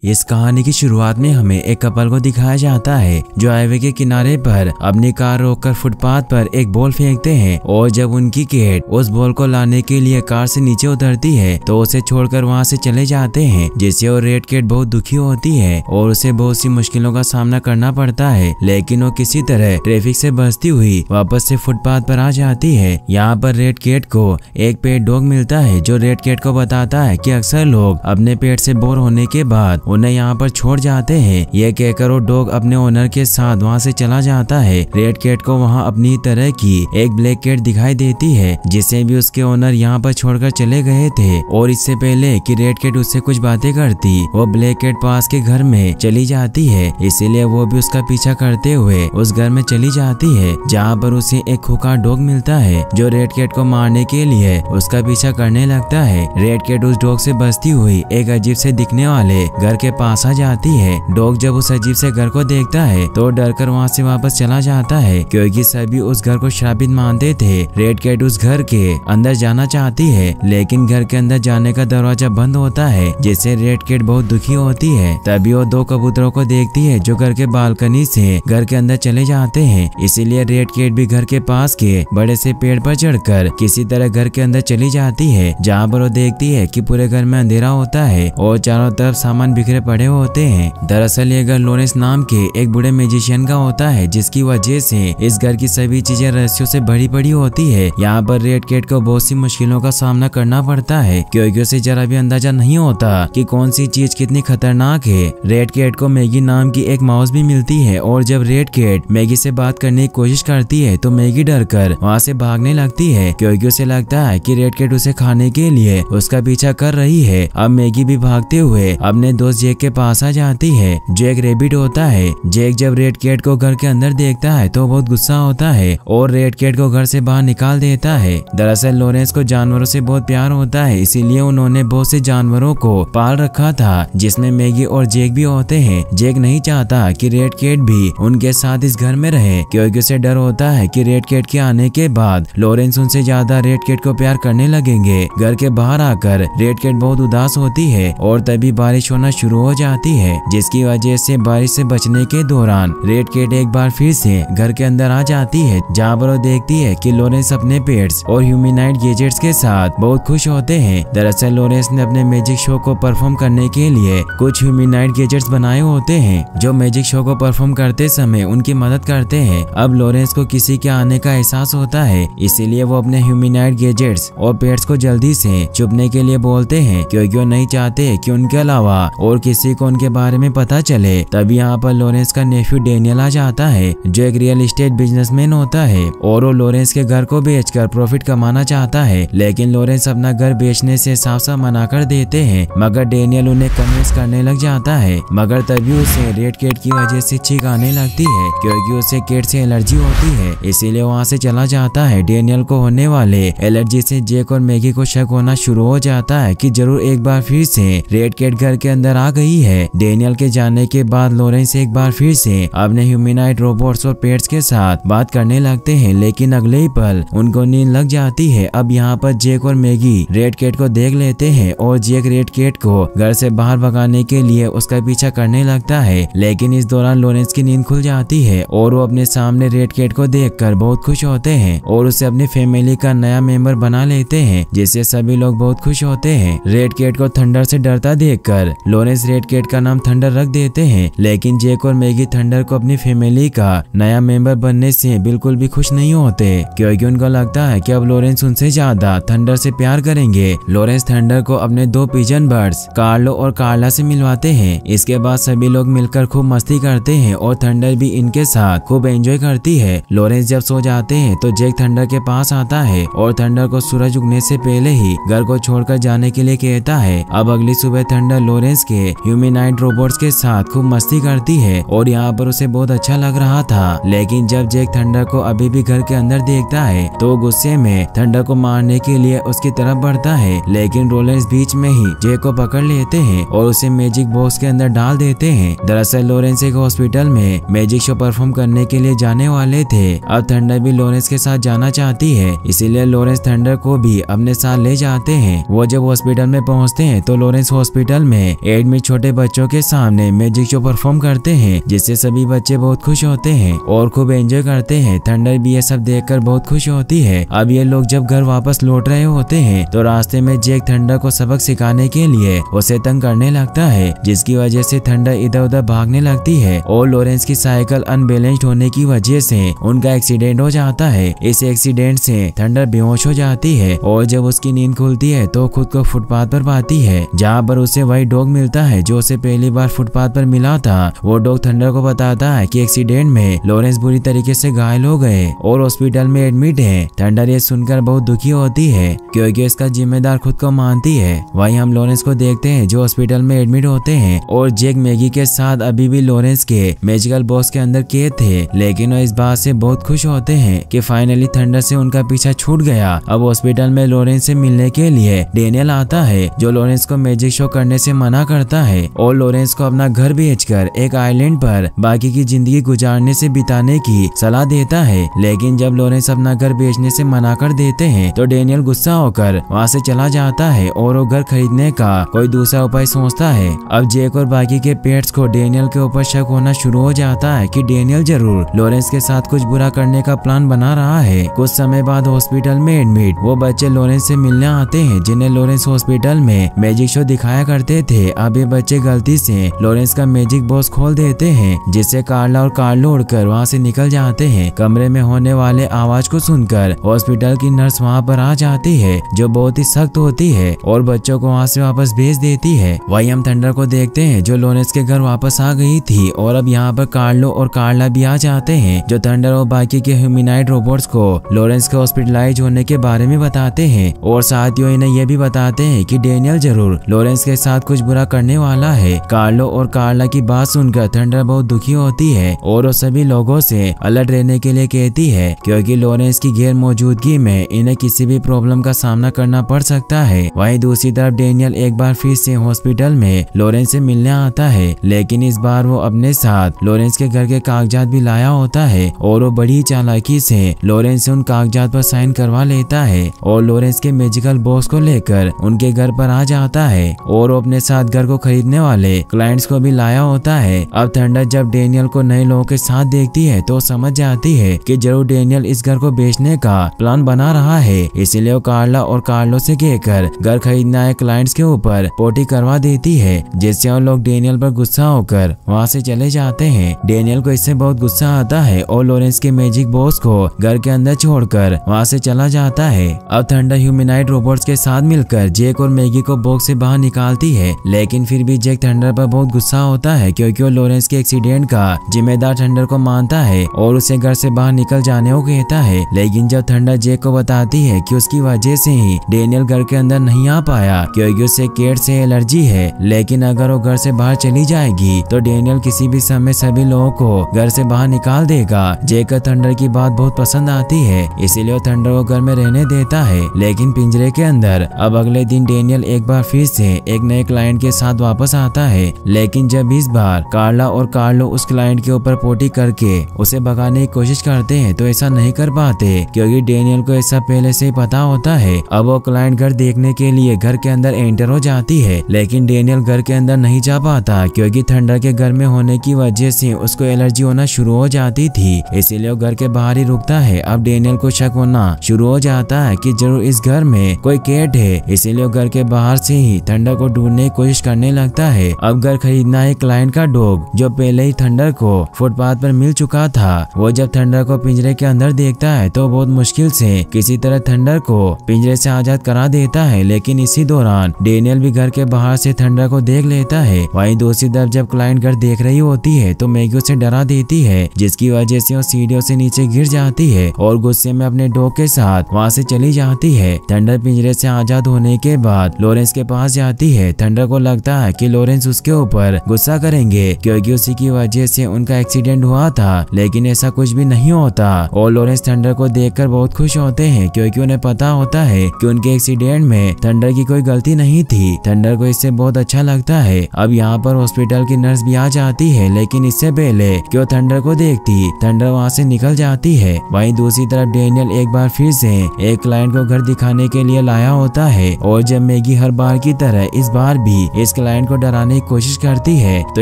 इस कहानी की शुरुआत में हमें एक कपल को दिखाया जाता है जो हाईवे के किनारे पर अपनी कार रोककर फुटपाथ पर एक बॉल फेंकते हैं और जब उनकी केट उस बॉल को लाने के लिए कार से नीचे उतरती है तो उसे छोड़कर वहां से चले जाते हैं, जिससे वो रेड केट बहुत दुखी होती है और उसे बहुत सी मुश्किलों का सामना करना पड़ता है, लेकिन वो किसी तरह ट्रैफिक से बचती हुई वापस से फुटपाथ पर आ जाती है। यहाँ पर रेड केट को एक पेट डॉग मिलता है जो रेड केट को बताता है कि अक्सर लोग अपने पेट से बोर होने के बाद उन्हें यहाँ पर छोड़ जाते हैं। यह कहकर वो डॉग अपने ओनर के साथ वहाँ से चला जाता है। रेड केट को वहाँ अपनी तरह की एक ब्लैक केट दिखाई देती है जिसे भी उसके ओनर यहाँ पर छोड़कर चले गए थे, और इससे पहले कि रेड केट उससे कुछ बातें करती वो ब्लैक केट पास के घर में चली जाती है, इसीलिए वो भी उसका पीछा करते हुए उस घर में चली जाती है जहाँ पर उसे एक खूंखार डॉग मिलता है जो रेड केट को मारने के लिए उसका पीछा करने लगता है। रेड केट उस डॉग से बचती हुई एक अजीब से दिखने वाले घर के पास आ जाती है। डॉग जब उस अजीब से घर को देखता है तो डरकर वहाँ से वापस चला जाता है क्योंकि सभी उस घर को श्रापित मानते थे। रेड केट उस घर के अंदर जाना चाहती है लेकिन घर के अंदर जाने का दरवाजा बंद होता है जिससे रेड केट बहुत दुखी होती है। तभी वो दो कबूतरों को देखती है जो घर के बालकनी से घर के अंदर चले जाते हैं, इसीलिए रेड केट भी घर के पास के बड़े से पेड़ पर चढ़कर किसी तरह घर के अंदर चली जाती है, जहाँ पर वो देखती है कि पूरे घर में अंधेरा होता है और चारों तरफ सामान बिखरे पड़े होते हैं। दरअसल ये घर लॉरेंस नाम के एक बूढ़े मैजिशियन का होता है जिसकी वजह से इस घर की सभी चीजें रहस्यों से भरी पड़ी होती है। यहाँ पर रेड केट को बहुत सी मुश्किलों का सामना करना पड़ता है क्योंकि उसे जरा भी अंदाजा नहीं होता कि कौन सी चीज कितनी खतरनाक है। रेड केट को मैगी नाम की एक माउस भी मिलती है और जब रेड केट मैगी से बात करने की कोशिश करती है तो मैगी डरकर वहाँ से भागने लगती है क्योंकि उसे लगता है कि रेड केट उसे खाने के लिए उसका पीछा कर रही है। अब मैगी भी भागते हुए अपने दोस्त जैक के पास आ जाती है जो एक रेबिट होता है। जैक जब रेड केट को घर के अंदर देखता है तो बहुत गुस्सा होता है और रेड केट को घर से बाहर निकाल देता है। दरअसल लॉरेंस को जानवरों से बहुत प्यार होता है, इसीलिए उन्होंने बहुत से जानवरों को पाल रखा था जिसमें मैगी और जैक भी होते हैं। जैक नहीं चाहता कि रेड केट भी उनके साथ इस घर में रहे क्योंकि उसे डर होता है कि रेड केट के आने के बाद लॉरेंस उनसे ज्यादा रेड केट को प्यार करने लगेंगे। घर के बाहर आकर रेड केट बहुत उदास होती है और तभी बारिश होना शुरू हो जाती है, जिसकी वजह से बारिश से बचने के दौरान रेड केट एक बार फिर से घर के अंदर आ जाती है, जहाँ पर वो देखती है कि लॉरेंस अपने पेट्स और ह्यूमैनॉइड गैजेट्स के साथ बहुत खुश होते हैं। दरअसल लॉरेंस ने अपने मैजिक शो को परफॉर्म करने के लिए कुछ ह्यूमैनॉइड गैजेट्स बनाए होते हैं जो मैजिक शो को परफॉर्म करते समय उनकी मदद करते हैं। अब लॉरेंस को किसी के आने का एहसास होता है, इसीलिए वो अपने ह्यूमैनॉइड गैजेट्स और पेट्स को जल्दी से छुपने के लिए बोलते हैं क्योंकि वो नहीं चाहते कि उनके अलावा और किसी को उनके बारे में पता चले। तभी यहाँ पर लॉरेंस का नेफ्यू डेनियल आ जाता है जो एक रियल एस्टेट बिजनेसमैन होता है और वो लॉरेंस के घर को बेचकर प्रॉफिट कमाना चाहता है, लेकिन लॉरेंस अपना घर बेचने से साफ साफ मना कर देते हैं, मगर डेनियल उन्हें कन्विंस करने लग जाता है। मगर तभी उसे रेड केट की वजह से छींक आने लगती है क्योंकि उसे केट से एलर्जी होती है, इसीलिए वहाँ से चला जाता है। डेनियल को होने वाले एलर्जी से जैक और मैगी को शक होना शुरू हो जाता है कि जरूर एक बार फिर से रेड केट घर के अंदर आ गई है। डेनियल के जाने के बाद लॉरेंस एक बार फिर से अपने ह्यूमैनॉइड रोबोट्स और पेट्स के साथ बात करने लगते हैं, लेकिन अगले ही पल उनको नींद लग जाती है। अब यहाँ पर जैक और मैगी रेड केट को देख लेते हैं और जैक रेड केट को घर से बाहर भगाने के लिए उसका पीछा करने लगता है, लेकिन इस दौरान लॉरेंस की नींद खुल जाती है और वो अपने सामने रेड केट को देखकर बहुत खुश होते हैं और उसे अपनी फैमिली का नया मेंबर बना लेते हैं, जिससे सभी लोग बहुत खुश होते हैं। रेड केट को थंडर से डरता देखकर लॉरेंस रेड केट का नाम थंडर रख देते हैं, लेकिन जैक और मैगी थंडर को अपनी फैमिली का नया मेंबर बनने से बिल्कुल भी खुश नहीं होते क्योंकि उनको लगता है कि अब लॉरेंस उनसे ज्यादा थंडर से प्यार करेंगे। लॉरेंस थंडर को अपने दो पिजन बर्ड्स कार्लो और कार्ला से मिलवाते हैं। इसके बाद सभी लोग मिलकर खूब मस्ती करते हैं और थंडर भी इनके साथ खूब एंजॉय करती है। लॉरेंस जब सो जाते हैं तो जैक थंडर के पास आता है और थंडर को सूरज उगने से पहले ही घर को छोड़कर जाने के लिए कहता है। अब अगली सुबह थंडर लॉरेंस के ह्यूमैनॉइड रोबोट्स के साथ खूब मस्ती करती है और यहाँ पर उसे बहुत अच्छा लग रहा था, लेकिन जब जैक थंडर को अभी भी घर के अंदर देखता है तो गुस्से में थंडर को मारने के लिए उसकी तरफ बढ़ता है, लेकिन लॉरेंस बीच में ही जैक को पकड़ लेते हैं और उसे मैजिक बॉक्स के अंदर डाल देते हैं। दरअसल लॉरेंस एक हॉस्पिटल में मैजिक शो परफॉर्म करने के लिए जाने वाले थे। अब थंडर भी लॉरेंस के साथ जाना चाहती है, इसीलिए लॉरेंस थंडर को भी अपने साथ ले जाते हैं। वो जब हॉस्पिटल में पहुंचते हैं तो लॉरेंस हॉस्पिटल में एडमिट आदमी छोटे बच्चों के सामने मैजिक शो परफॉर्म करते हैं, जिससे सभी बच्चे बहुत खुश होते हैं और खूब एंजॉय करते हैं। थंडर भी ये सब देखकर बहुत खुश होती है। अब ये लोग जब घर वापस लौट रहे होते हैं तो रास्ते में जैक थंडर को सबक सिखाने के लिए उसे तंग करने लगता है, जिसकी वजह से थंडर इधर उधर भागने लगती है और लॉरेंस की साइकिल अनबैलेंस्ड होने की वजह से उनका एक्सीडेंट हो जाता है। इस एक्सीडेंट से थंडर बेहोश हो जाती है और जब उसकी नींद खुलती है तो खुद को फुटपाथ पर पाती है, जहाँ पर उसे वही डॉग मिलता है जो उसे पहली बार फुटपाथ पर मिला था। वो डॉग थंडर को बताता है कि एक्सीडेंट में लॉरेंस बुरी तरीके से घायल हो गए और हॉस्पिटल में एडमिट है। थंडर ये सुनकर बहुत दुखी होती है क्योंकि इसका जिम्मेदार खुद को मानती है। वहीं हम लॉरेंस को देखते हैं जो हॉस्पिटल में एडमिट होते हैं और जैक मैगी के साथ अभी भी लॉरेंस के मैजिकल बॉक्स के अंदर कैद थे, लेकिन वो इस बात से बहुत खुश होते हैं कि फाइनली थंडर से उनका पीछा छूट गया। अब हॉस्पिटल में लॉरेंस से मिलने के लिए डेनियल आता है जो लॉरेंस को मैजिक शो करने से मना करता है और लॉरेंस को अपना घर बेचकर एक आइलैंड पर बाकी की जिंदगी गुजारने से बिताने की सलाह देता है। लेकिन जब लॉरेंस अपना घर बेचने से मना कर देते हैं तो डेनियल गुस्सा होकर वहाँ से चला जाता है और वो घर खरीदने का कोई दूसरा उपाय सोचता है। अब जैक और बाकी के पेट्स को डेनियल के ऊपर शक होना शुरू हो जाता है कि डेनियल जरूर लॉरेंस के साथ कुछ बुरा करने का प्लान बना रहा है। कुछ समय बाद हॉस्पिटल में एडमिट वो बच्चे लॉरेंस से मिलने आते हैं जिन्हें लॉरेंस हॉस्पिटल में मैजिक शो दिखाया करते थे। अब ये बच्चे गलती से लॉरेंस का मैजिक बॉक्स खोल देते हैं, जिससे कार्ला और कार्लो उड़कर वहाँ से निकल जाते हैं। कमरे में होने वाले आवाज को सुनकर हॉस्पिटल की नर्स वहाँ पर आ जाती है जो बहुत ही सख्त होती है और बच्चों को वहाँ से वापस भेज देती है। वहीं हम थंडर को देखते हैं जो लॉरेंस के घर वापस आ गई थी और अब यहाँ पर कार्लो और कार्ला भी आ जाते हैं जो थंडर और बाकी के ह्यूमनॉइड रोबोट्स को लॉरेंस के हॉस्पिटलाइज होने के बारे में बताते हैं और साथ ही इन्हें यह भी बताते हैं कि डेनियल जरूर लॉरेंस के साथ कुछ बुरा करने वाला है। कार्लो और कार्ला की बात सुनकर थंडर बहुत दुखी होती है और वो सभी लोगों से अलर्ट रहने के लिए कहती है क्योंकि लॉरेंस की गैर मौजूदगी में इन्हें किसी भी प्रॉब्लम का सामना करना पड़ सकता है। वहीं दूसरी तरफ डेनियल एक बार फिर से हॉस्पिटल में लॉरेंस से मिलने आता है, लेकिन इस बार वो अपने साथ लॉरेंस के घर के कागजात भी लाया होता है और वो बड़ी चालाकी से लॉरेंस से उन कागजात पर साइन करवा लेता है और लॉरेंस के मैजिकल बॉक्स को लेकर उनके घर पर आ जाता है और वो अपने साथ घर को खरीदने वाले क्लाइंट्स को भी लाया होता है। अब थंडर जब डेनियल को नए लोगों के साथ देखती है तो समझ जाती है कि जरूर डेनियल इस घर को बेचने का प्लान बना रहा है, इसलिए वो कार्ला और कार्लो से कहकर घर खरीदने आए क्लाइंट्स के ऊपर पोटी करवा देती है, जिससे वो लोग डेनियल पर गुस्सा होकर वहाँ से चले जाते हैं। डेनियल को इससे बहुत गुस्सा आता है और लॉरेंस के मैजिक बॉक्स को घर के अंदर छोड़कर वहाँ से चला जाता है। अब थंडर ह्यूमनॉइड रोबोट्स के साथ मिलकर जैक और मैगी को बॉक्स से बाहर निकालती है, लेकिन फिर भी जैक थंडर पर बहुत गुस्सा होता है क्योंकि वो लॉरेंस के एक्सीडेंट का जिम्मेदार थंडर को मानता है और उसे घर से बाहर निकल जाने को कहता है। लेकिन जब थंडर जैक को बताती है कि उसकी वजह से ही डेनियल घर के अंदर नहीं आ पाया क्योंकि उसे कैट से एलर्जी है, लेकिन अगर वो घर से बाहर चली जाएगी तो डेनियल किसी भी समय सभी लोगों को घर से बाहर निकाल देगा। जैक को थंडर की बात बहुत पसंद आती है, इसीलिए वो थंडर को घर में रहने देता है, लेकिन पिंजरे के अंदर। अब अगले दिन डेनियल एक बार फिर से एक नए क्लाइंट के साथ वापस आता है, लेकिन जब इस बार कार्ला और कार्लो उस क्लाइंट के ऊपर पोटी करके उसे भगाने की कोशिश करते हैं तो ऐसा नहीं कर पाते क्योंकि डेनियल को ऐसा पहले से ही पता होता है। अब वो क्लाइंट घर देखने के लिए घर के अंदर एंटर हो जाती है, लेकिन डेनियल घर के अंदर नहीं जा पाता क्योंकि थंडर के घर में होने की वजह से उसको एलर्जी होना शुरू हो जाती थी, इसीलिए वो घर के बाहर ही रुकता है। अब डेनियल को शक होना शुरू हो जाता है कि जरूर इस घर में कोई कैट है, इसीलिए वो घर के बाहर से ही थंडर को ढूंढने की कोशिश करने लगता है। अब घर खरीदना है क्लाइंट का डॉग जो पहले ही थंडर को फुटपाथ पर मिल चुका था। वो जब थंडर को पिंजरे के अंदर देखता है तो बहुत मुश्किल से किसी तरह थंडर को पिंजरे से आजाद करा देता है, लेकिन इसी दौरान डेनियल भी घर के बाहर से थंडर को देख लेता है। वहीं दूसरी तरफ जब क्लाइंट घर देख रही होती है तो मैगी उसे डरा देती है, जिसकी वजह से वो सीढ़ियों से नीचे गिर जाती है और गुस्से में अपने डॉग के साथ वहाँ से चली जाती है। थंडर पिंजरे से आजाद होने के बाद लॉरेंस के पास जाती है। थंडर को लगता है कि लॉरेंस उसके ऊपर गुस्सा करेंगे क्योंकि उसी की वजह से उनका एक्सीडेंट हुआ था, लेकिन ऐसा कुछ भी नहीं होता और लॉरेंस थंडर को देखकर बहुत खुश होते हैं क्योंकि उन्हें पता होता है कि उनके एक्सीडेंट में थंडर की कोई गलती नहीं थी। थंडर को इससे बहुत अच्छा लगता है। अब यहाँ पर हॉस्पिटल की नर्स भी आ जाती है, लेकिन इससे पहले कि वो थंडर को देखती थंडर वहाँ से निकल जाती है। वहीं दूसरी तरफ डेनियल एक बार फिर से एक क्लाइंट को घर दिखाने के लिए लाया होता है और जब मैगी हर बार की तरह इस बार भी इस क्लाइंट को डराने की कोशिश करती है तो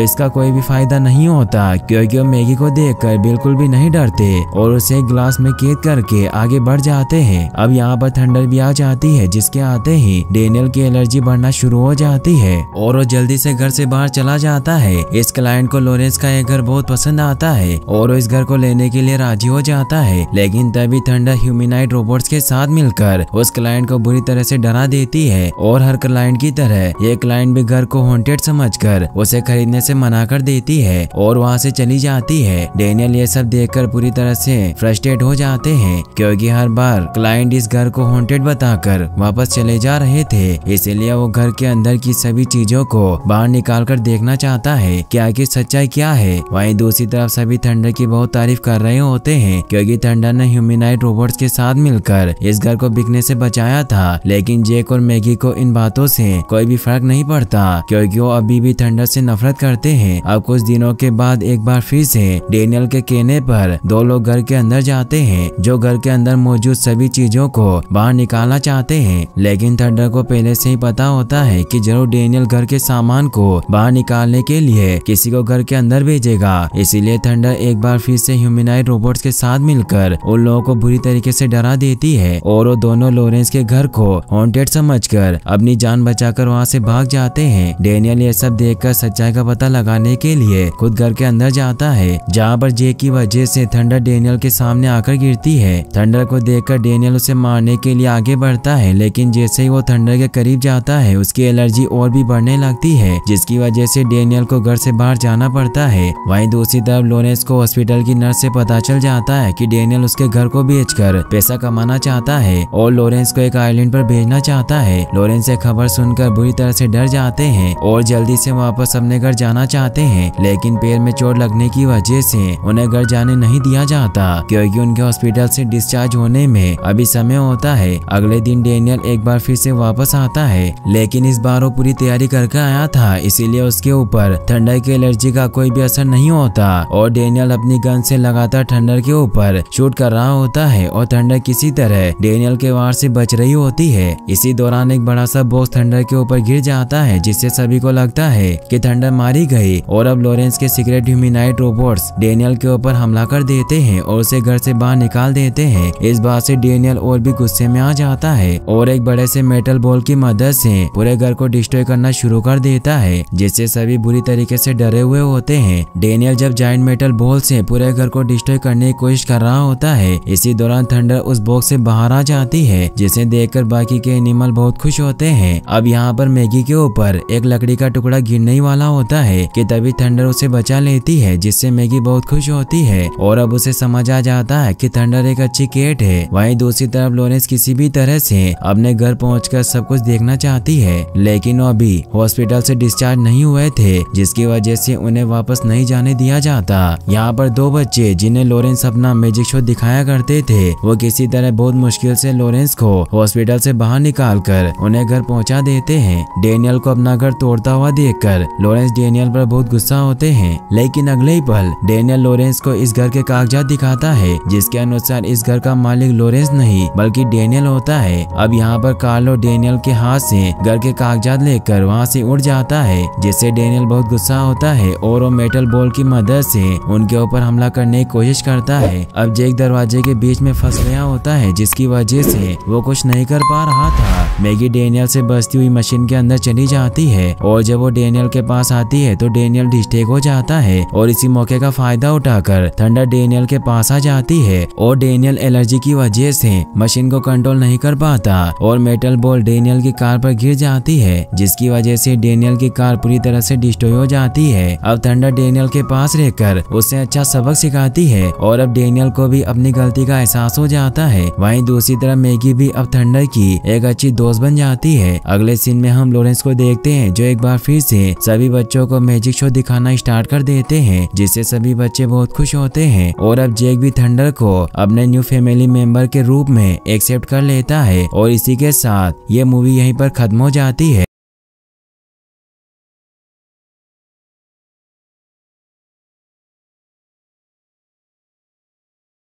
इसका कोई भी फायदा नहीं होता, क्योंकि वो मैगी को देखकर बिल्कुल भी नहीं डरते और उसे एक ग्लास में कैद करके आगे बढ़ जाते हैं। अब यहाँ पर थंडर भी आ जाती है, जिसके आते ही डेनियल की एलर्जी बढ़ना शुरू हो जाती है और वो जल्दी से घर से बाहर चला जाता है। इस क्लाइंट को लॉरेंस का एक घर बहुत पसंद आता है और वो इस घर को लेने के लिए राजी हो जाता है, लेकिन तभी थंडर ह्यूमैनॉइड रोबोट्स के साथ मिलकर उस क्लाइंट को बुरी तरह से डरा देती है और हर क्लाइंट की तरह ये क्लाइंट भी घर को हॉन्टेड समझकर उसे खरीदने से मना कर देती है और वहाँ से चली जाती है। डेनियल ये सब देखकर पूरी तरह से फ्रस्ट्रेट हो जाते हैं, क्योंकि हर बार क्लाइंट इस घर को हॉन्टेड बताकर वापस चले जा रहे थे, इसीलिए वो घर के अंदर की सभी चीजों को बाहर निकाल कर देखना चाहता है कि आखिर सच्चाई क्या है। वहीं दूसरी तरफ सभी थंडर की बहुत तारीफ कर रहे होते हैं, क्योंकि थंडर ने ह्यूमैनॉइड रोबोट्स के साथ मिलकर इस घर को बिकने से बचाया था। लेकिन जेक और मैगी को इन बातों से कोई भी फर्क नहीं पड़ता, क्योंकि वो अभी भी थंडर से नफरत करते हैं। अब कुछ दिनों के बाद एक बार फिर से डेनियल के कहने पर दो लोग घर के अंदर जाते हैं, जो घर के अंदर मौजूद सभी चीजों को बाहर निकालना चाहते हैं। लेकिन थंडर को पहले से ही पता होता है कि जरूर डेनियल घर के सामान को बाहर निकालने के लिए किसी को घर के अंदर भेजेगा, इसीलिए थंडर एक बार फिर से ह्यूमैनॉइड रोबोट्स के साथ मिलकर उन लोगों को बुरी तरीके से डरा देती है और वो दोनों लॉरेंस के घर को हॉन्टेड समझकर अपनी जान बचाकर वहां से भाग जाते हैं। डेनियल ये सब देखकर सच्चाई का पता लगाने के लिए खुद घर के अंदर जाता है, जहाँ पर जेक की वजह से थंडर डेनियल के सामने आकर गिरती है। थंडर को देखकर डेनियल उसे मारने के लिए आगे बढ़ता है, लेकिन जैसे ही वो थंडर के करीब जाता है उसकी एलर्जी और भी बढ़ने लगती है, जिसकी वजह से डेनियल को घर से बाहर जाना पड़ता है। वहीं दूसरी तरफ लॉरेंस को हॉस्पिटल की नर्स से पता चल जाता है कि डेनियल उसके घर को बेचकर पैसा कमाना चाहता है और लॉरेंस को एक आइलैंड पर भेजना चाहता है। लॉरेंस से खबर सुनकर बुरी तरह से डर जाते हैं और जल्दी से वापस अपने घर जाना चाहते हैं, लेकिन पैर में चोट लगने की वजह से उन्हें घर जाने नहीं दिया जाता, क्योंकि उनके हॉस्पिटल से डिस्चार्ज होने में अभी समय होता है। अगले दिन डेनियल एक बार फिर से वापस आता है, लेकिन इस बार वो पूरी तैयारी करके आया था, इसीलिए उसके ऊपर थंडर की एलर्जी का कोई भी असर नहीं होता और डेनियल अपनी गन से लगातार थंडर के ऊपर शूट कर रहा होता है और थंडर किसी तरह डेनियल के वार से बच रही होती है। इसी दौरान एक बड़ा सा बॉक्स थंडर के ऊपर गिर जाता है, जिससे सभी को लगता है कि थंडर मारी गई और अब लॉरेंस के सीक्रेट ह्यूमैनॉइड रोबोट्स डेनियल के ऊपर हमला कर देते हैं और उसे घर से बाहर निकाल देते हैं। इस बात से डेनियल और भी गुस्से में आ जाता है और एक बड़े से मेटल बॉल की मदद से पूरे घर को डिस्ट्रॉय करना शुरू कर देता है, जिससे सभी बुरी तरीके से डरे हुए होते हैं। डेनियल जब जायंट मेटल बॉल से पूरे घर को डिस्ट्रॉय करने की कोशिश कर रहा होता है, इसी दौरान थंडर उस बॉक्स से बाहर आ जाती है, जिसे देखकर बाकी के एनिमल बहुत खुश होते हैं। अब यहाँ पर मैगी के ऊपर एक लकड़ी का टुकड़ा गिरने वाला होता है कि तभी थंडर उसे बचा लेती है, जिससे मैगी बहुत खुश होती है और अब उसे समझ आ जाता है कि थंडर एक अच्छी कैट है। वहीं दूसरी तरफ लॉरेंस किसी भी तरह से अपने घर पहुंचकर सब कुछ देखना चाहती है, लेकिन वो अभी हॉस्पिटल से डिस्चार्ज नहीं हुए थे, जिसकी वजह से उन्हें वापस नहीं जाने दिया जाता। यहाँ पर दो बच्चे जिन्हें लॉरेंस अपना मैजिक शो दिखाया करते थे, वो किसी तरह बहुत मुश्किल से लॉरेंस को हॉस्पिटल से बाहर निकालकर उन्हें घर पहुंचा देते हैं। डेनियल को अपना घर तोड़ता हुआ देखकर लॉरेंस डेनियल पर बहुत गुस्सा होते हैं, लेकिन अगले ही पल डेनियल लॉरेंस को इस घर के कागजात दिखाता है, जिसके अनुसार इस घर का मालिक लॉरेंस नहीं बल्कि डेनियल होता है। अब यहाँ पर कार्लो डेनियल के हाथ से घर के कागजात लेकर वहाँ से उड़ जाता है, जिससे डेनियल बहुत गुस्सा होता है और वो मेटल बॉल की मदद से उनके ऊपर हमला करने की कोशिश करता है। अब जेक दरवाजे के बीच में फंस गया होता है, जिसकी वजह से वो कुछ नहीं कर पा रहा था। मैगी डेनियल से बचती हुई मशीन के अंदर चली जाती है और जब वो डेनियल के पास आती है तो डेनियल डिस्ट्रैक्ट हो जाता है और इसी मौके का फायदा उठाकर थंडर डेनियल के पास आ जाती है और डेनियल एलर्जी की वजह से मशीन को कंट्रोल नहीं कर पाता और मेटल बॉल डेनियल की कार पर गिर जाती है, जिसकी वजह से डेनियल की कार पूरी तरह से डिस्ट्रॉय हो जाती है। अब थंडर डेनियल के पास रहकर उसे अच्छा सबक सिखाती है और अब डेनियल को भी अपनी गलती का एहसास हो जाता है। वहीं दूसरी तरफ मैगी भी अब थंडर की एक अच्छी दोस्त बन जाती है। अगले सीन में हम लॉरेंस को देखते हैं, जो एक बार फिर से सभी बच्चों को मैजिक शो दिखाना स्टार्ट कर देते हैं, जिससे सभी बच्चे बहुत खुश होते हैं और अब जेक भी थंडर को अपने न्यू फैमिली मेंबर के रूप में एक्सेप्ट कर लेता है और इसी के साथ ये मूवी यहीं पर खत्म हो जाती है।